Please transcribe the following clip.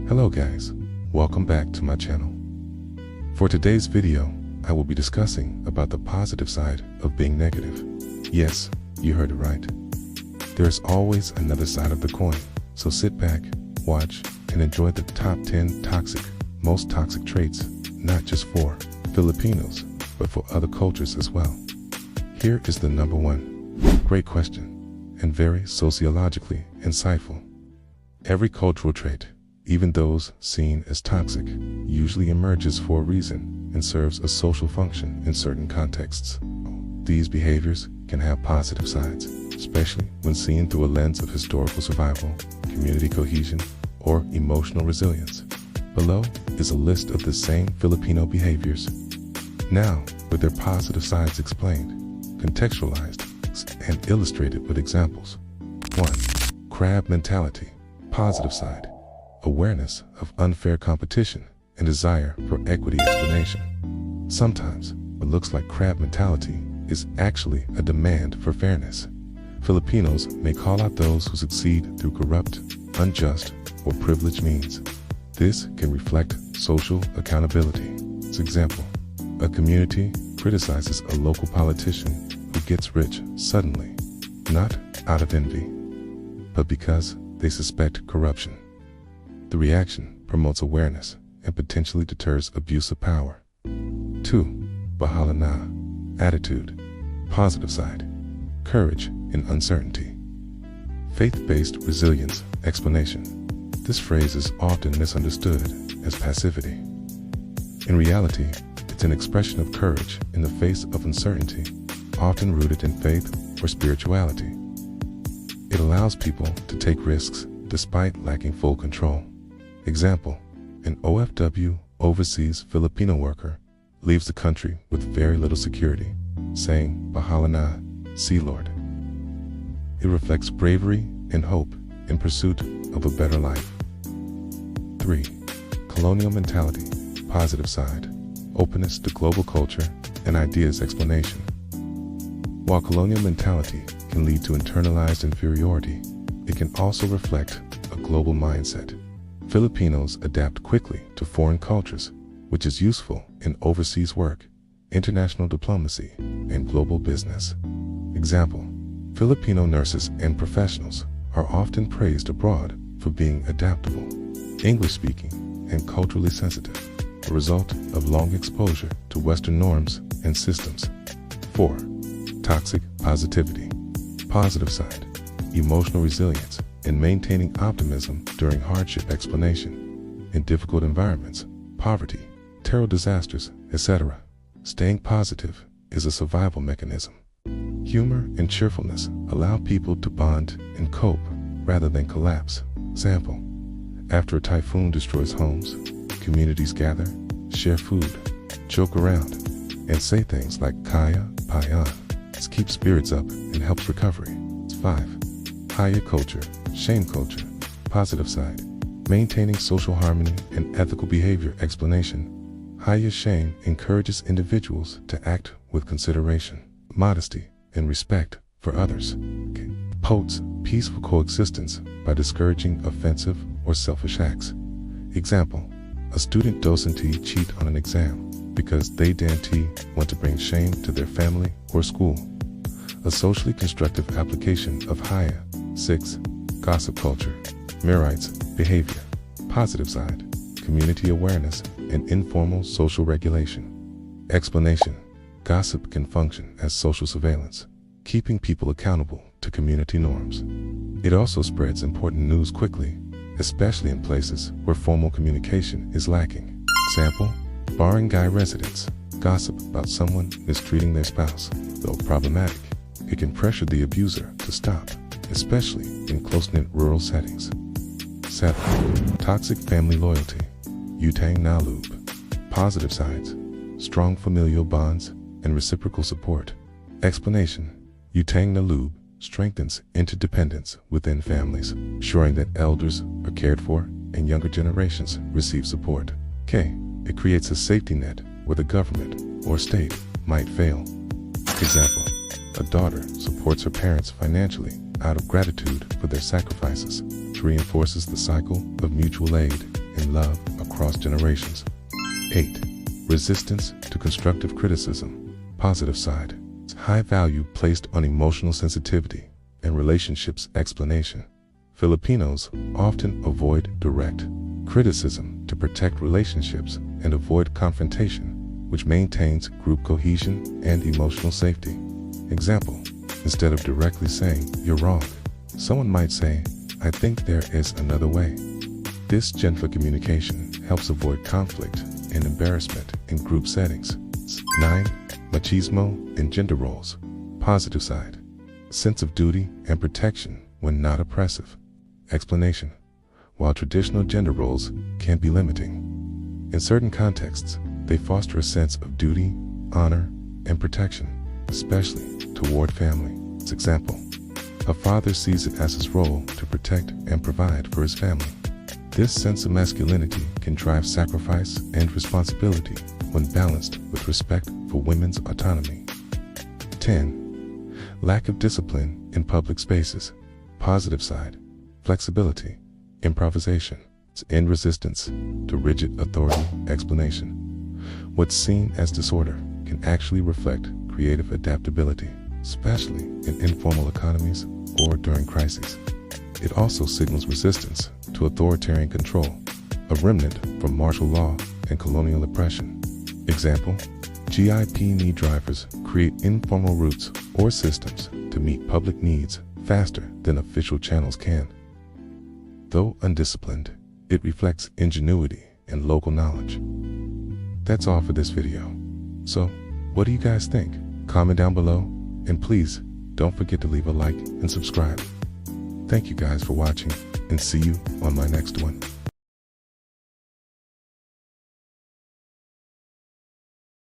Hello guys, welcome back to my channel. For today's video, I will be discussing about the positive side of being negative. Yes, you heard it right. There's always another side of the coin, so sit back, watch, and enjoy the top 10 most toxic traits, not just for Filipinos, but for other cultures as well. Here is the number 1. Great question, and very sociologically insightful. Every cultural trait, even those seen as toxic, usually emerges for a reason and serves a social function in certain contexts. These behaviors can have positive sides, especially when seen through a lens of historical survival, community cohesion, or emotional resilience. Below is a list of the same Filipino behaviors. Now, with their positive sides explained, contextualized, and illustrated with examples. 1. Crab mentality. Positive side. Awareness of unfair competition and desire for equity explanation. Sometimes, what looks like crab mentality is actually a demand for fairness. Filipinos may call out those who succeed through corrupt, unjust, or privileged means. This can reflect social accountability. For example, a community criticizes a local politician who gets rich suddenly, not out of envy, but because they suspect corruption. The reaction promotes awareness and potentially deters abuse of power. 2. Bahala na. Attitude. Positive side. Courage in uncertainty. Faith-based resilience explanation. This phrase is often misunderstood as passivity. In reality, it's an expression of courage in the face of uncertainty, often rooted in faith or spirituality. It allows people to take risks despite lacking full control. Example, an OFW overseas Filipino worker leaves the country with very little security, saying, "Bahala na, Sea Lord." It reflects bravery and hope in pursuit of a better life. 3. Colonial mentality. Positive side. Openness to global culture and ideas explanation. While colonial mentality can lead to internalized inferiority, it can also reflect a global mindset. Filipinos adapt quickly to foreign cultures, which is useful in overseas work, international diplomacy, and global business. Example, Filipino nurses and professionals are often praised abroad for being adaptable, English-speaking, and culturally sensitive, a result of long exposure to Western norms and systems. 4. Toxic positivity. Positive side. Emotional resilience and maintaining optimism during hardship explanation. In difficult environments, poverty, terror disasters, etc., staying positive is a survival mechanism. Humor and cheerfulness allow people to bond and cope rather than collapse. Example, after a typhoon destroys homes, communities gather, share food, joke around, and say things like "Kaya, Payan." This keeps spirits up and helps recovery. 5. Higher culture, shame culture. Positive side. Maintaining social harmony and ethical behavior explanation. Higher shame encourages individuals to act with consideration, modesty, and respect for others. Promotes peaceful coexistence by discouraging offensive or selfish acts. Example, a student docentee cheat on an exam because they want to bring shame to their family or school. A socially constructive application of higher. 6. Gossip culture. Mirrorites behavior. Positive side. Community awareness and informal social regulation. Explanation. Gossip can function as social surveillance, keeping people accountable to community norms. It also spreads important news quickly, especially in places where formal communication is lacking. Example, barangay residents gossip about someone mistreating their spouse. Though problematic, it can pressure the abuser to stop, especially in close-knit rural settings. 7. Toxic family loyalty. Utang na loob. Positive sides. Strong familial bonds and reciprocal support. Explanation. Utang na loob strengthens interdependence within families, ensuring that elders are cared for and younger generations receive support. K. It creates a safety net where the government or state might fail. Example, a daughter supports her parents financially out of gratitude for their sacrifices, which reinforces the cycle of mutual aid and love across generations. 8. Resistance to constructive criticism. Positive side. High value placed on emotional sensitivity and relationships explanation. Filipinos often avoid direct criticism to protect relationships and avoid confrontation, which maintains group cohesion and emotional safety. Example, instead of directly saying, "You're wrong," someone might say, "I think there is another way." This gentle communication helps avoid conflict and embarrassment in group settings. 9. Machismo and gender roles. Positive side. Sense of duty and protection when not oppressive. Explanation. While traditional gender roles can be limiting, in certain contexts, they foster a sense of duty, honor, and protection, especially toward family. Example, a father sees it as his role to protect and provide for his family. This sense of masculinity can drive sacrifice and responsibility when balanced with respect for women's autonomy. 10. Lack of discipline in public spaces. Positive side. Flexibility, improvisation, in resistance to rigid authority explanation. What's seen as disorder can actually reflect creative adaptability, especially in informal economies or during crises. It also signals resistance to authoritarian control, a remnant from martial law and colonial oppression. Example, GIP drivers create informal routes or systems to meet public needs faster than official channels can. Though undisciplined, it reflects ingenuity and local knowledge. That's all for this video. So, what do you guys think? Comment down below, and please don't forget to leave a like and subscribe. Thank you guys for watching, and see you on my next one.